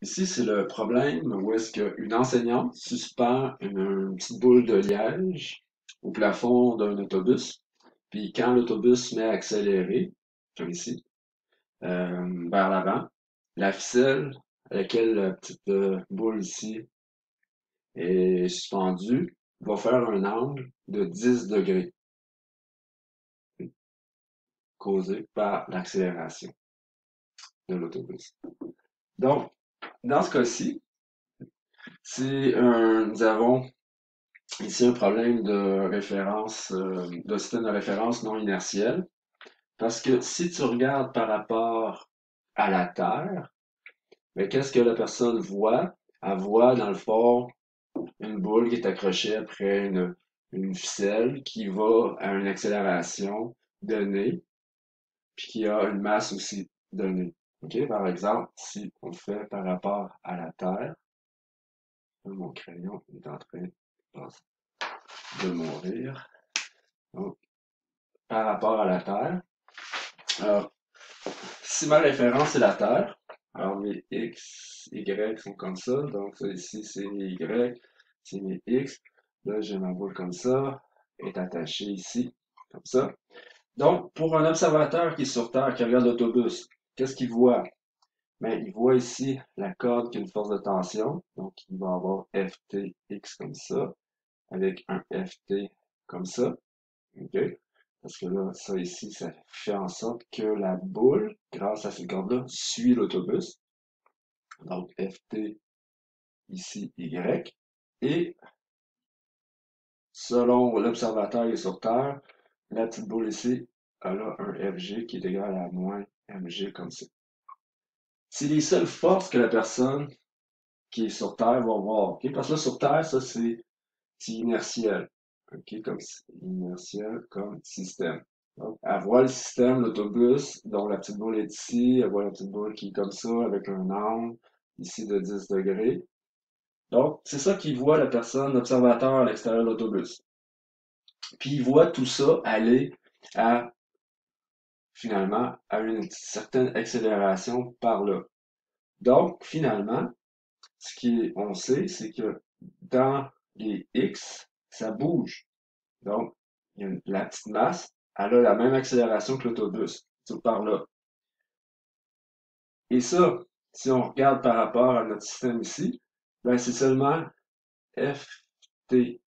Ici, c'est le problème où est-ce qu'une enseignante suspend une petite boule de liège au plafond d'un autobus. Puis quand l'autobus se met à accélérer, comme ici, vers l'avant, la ficelle à laquelle la petite boule ici est suspendue va faire un angle de 10 degrés causé par l'accélération de l'autobus. Donc, dans ce cas-ci, si nous avons ici un problème de référence, de système de référence non inertiel, parce que si tu regardes par rapport à la Terre, mais qu'est-ce que la personne voit? Elle voit dans le fond une boule qui est accrochée après une ficelle qui va à une accélération donnée, puis qui a une masse aussi donnée. OK? Par exemple, si on fait par rapport à la Terre, mon crayon est en train de mourir. Donc, par rapport à la Terre, alors, si ma référence est la Terre, alors mes X, Y sont comme ça, donc ça ici c'est mes Y, c'est mes X, là j'ai ma boule comme ça, est attachée ici, comme ça. Donc, pour un observateur qui est sur Terre, qui regarde l'autobus, qu'est-ce qu'il voit? Ben, il voit ici la corde qui a une force de tension, donc il va avoir FTX comme ça, avec un FT comme ça, ok? Parce que là, ça ici, ça fait en sorte que la boule, grâce à cette corde-là, suit l'autobus. Donc, FT ici, Y. Et selon l'observateur qui est sur Terre, la petite boule ici, elle a un FG qui est égal à moins MG comme ça. C'est les seules forces que la personne qui est sur Terre va voir. Ok? Parce que là, sur Terre, ça, c'est inertiel. Ok? Comme inertiel comme système. Donc, elle voit le système, l'autobus, dont la petite boule est ici, elle voit la petite boule qui est comme ça, avec un angle ici de 10 degrés. Donc, c'est ça qu'il voit la personne, l'observateur à l'extérieur de l'autobus. Puis il voit tout ça aller à, finalement, à une certaine accélération par là. Donc, finalement, on sait, c'est que dans les X, ça bouge. Donc, la petite masse, elle a la même accélération que l'autobus, tout par là. Et ça, si on regarde par rapport à notre système ici, ben c'est seulement FTX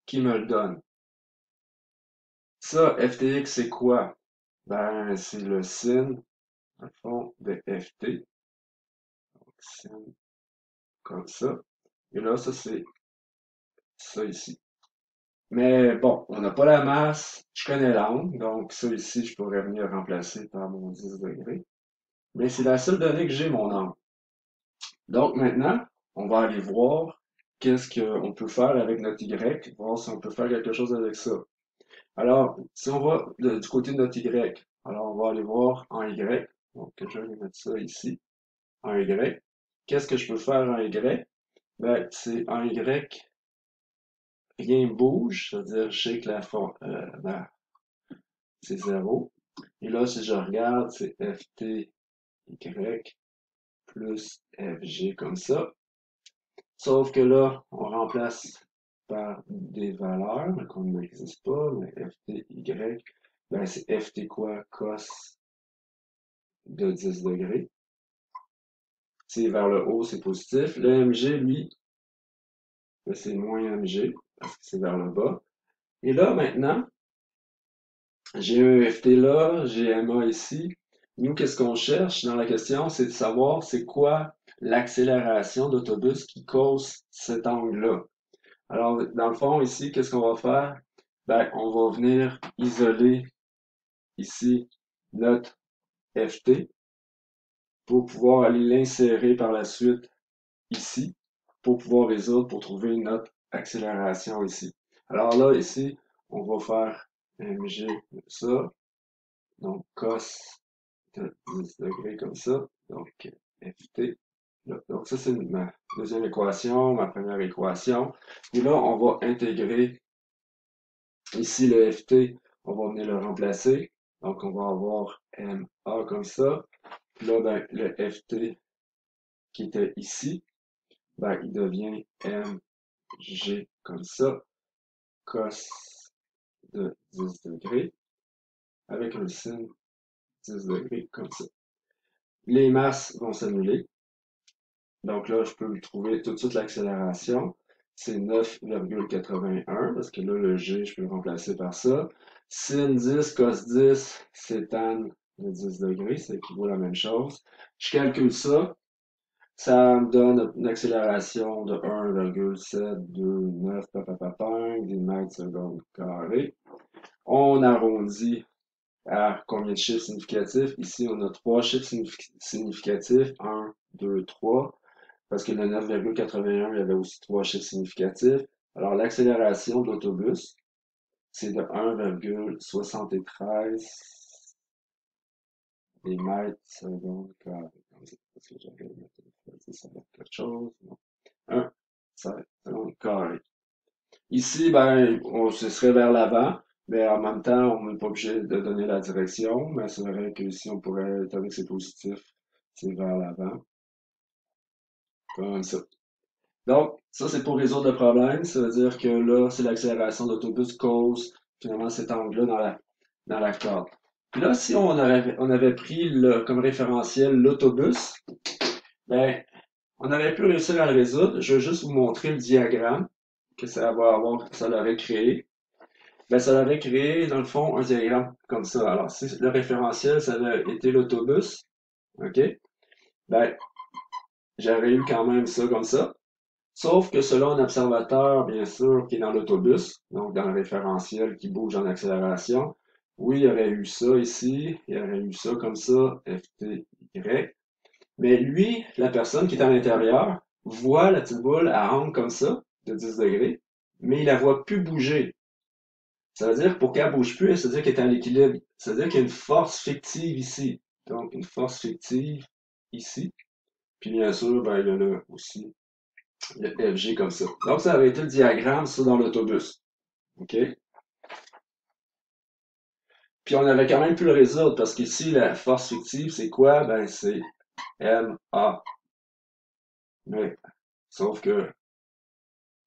qui me le donne. Ça, FTX, c'est quoi? Ben, c'est le sin, au fond, de FT. Donc, sin comme ça. Et là, ça, c'est ça ici. Mais bon, on n'a pas la masse, je connais l'angle, donc ça ici, je pourrais venir remplacer par mon 10 degrés. Mais c'est la seule donnée que j'ai, mon angle. Donc maintenant, on va aller voir qu'est-ce qu'on peut faire avec notre Y, voir si on peut faire quelque chose avec ça. Alors, si on va du côté de notre Y, alors on va aller voir en Y. Donc, je vais mettre ça ici, en Y. Qu'est-ce que je peux faire en Y? Ben, c'est en Y, rien bouge, c'est-à-dire je sais que ben, c'est 0. Et là, si je regarde, c'est FT, Y plus FG comme ça. Sauf que là, on remplace par des valeurs qu'on n'existe pas, mais FT, Y, ben c'est FT quoi? Cos de 10 degrés. C'est vers le haut, c'est positif. Le MG, lui, ben, c'est moins MG, parce que c'est vers le bas. Et là, maintenant, j'ai un FT là, j'ai MA ici. Nous, qu'est-ce qu'on cherche dans la question? C'est de savoir c'est quoi l'accélération d'autobus qui cause cet angle-là. Alors, dans le fond, ici, qu'est-ce qu'on va faire? Ben, on va venir isoler ici notre FT pour pouvoir aller l'insérer par la suite ici pour pouvoir résoudre, pour trouver notre accélération ici. Alors là, ici, on va faire MG de ça, donc cos de 10 degrés comme ça, donc FT. Là. Donc ça, c'est ma deuxième équation, ma première équation. Et là, on va intégrer ici le FT, on va venir le remplacer. Donc on va avoir MA comme ça, Puis là, ben, le FT qui était ici, ben, il devient mg comme ça, cos de 10 degrés, avec un sin 10 degrés comme ça. Les masses vont s'annuler. Donc là, je peux trouver tout de suite l'accélération. C'est 9,81 parce que là, le G, je peux le remplacer par ça. Sin 10, cos 10, c'est tan de 10 degrés, ça équivaut à la même chose. Je calcule ça. Ça me donne une accélération de 1,729 des mètres secondes carrés. On arrondit à combien de chiffres significatifs? Ici, on a 3 chiffres significatifs. 1, 2, 3. Parce que le 9,81, il y avait aussi 3 chiffres significatifs. Alors, l'accélération de l'autobus, c'est de 1,73 des mètres secondes carrés. Parce que j'avais ça va être quelque chose. Non. 1 secondes carrés. Ici, ben, ce serait vers l'avant, mais en même temps, on n'est pas obligé de donner la direction, mais c'est vrai que ici, on pourrait, étant donné que c'est positif, c'est vers l'avant, comme ça. Donc, ça, c'est pour résoudre le problème. Ça veut dire que là, c'est l'accélération d'autobus cause finalement cet angle-là dans la corde. Puis là, si on avait pris comme référentiel l'autobus, ben, on aurait pu réussir à le résoudre. Je vais juste vous montrer le diagramme que ça l'aurait créé. Ben, ça l'aurait créé, dans le fond, un diagramme comme ça. Alors, si le référentiel, ça avait été l'autobus, OK? Ben, j'aurais eu quand même ça comme ça. Sauf que selon un observateur, bien sûr, qui est dans l'autobus, donc dans le référentiel qui bouge en accélération, oui, il y aurait eu ça ici, il y aurait eu ça comme ça, FTY. Mais lui, la personne qui est à l'intérieur, voit la petite boule à angle comme ça, de 10 degrés, mais il la voit plus bouger. Ça veut dire que pour qu'elle bouge plus, ça veut dire qu'elle est en équilibre. Ça veut dire qu'il y a une force fictive ici. Donc, une force fictive ici. Puis bien sûr, ben, il y en a aussi le FG comme ça. Donc, ça avait été le diagramme, ça, dans l'autobus. OK? Puis on avait quand même pu le résoudre parce qu'ici, la force fictive, c'est quoi? Ben, c'est MA. Mais, sauf que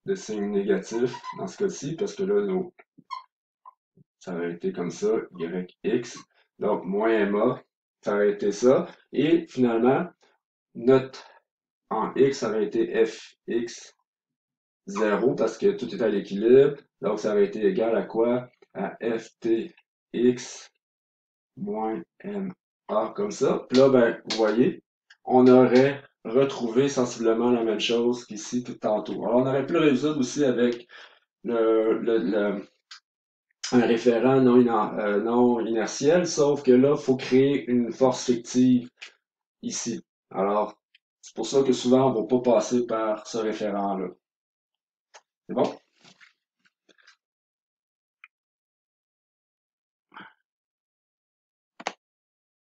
le signe négatif dans ce cas-ci, parce que là, ça aurait été comme ça, YX. Donc, moins MA, ça aurait été ça. Et finalement, notre en X, ça aurait été FX 0 parce que tout est à l'équilibre. Donc, ça aurait été égal à quoi? À FTX moins MA comme ça. Puis là, ben, vous voyez, on aurait retrouvé sensiblement la même chose qu'ici tout tantôt. Alors, on aurait pu le résoudre aussi avec un référent non inertiel, sauf que là, il faut créer une force fictive ici. Alors, c'est pour ça que souvent, on ne va pas passer par ce référent-là. C'est bon?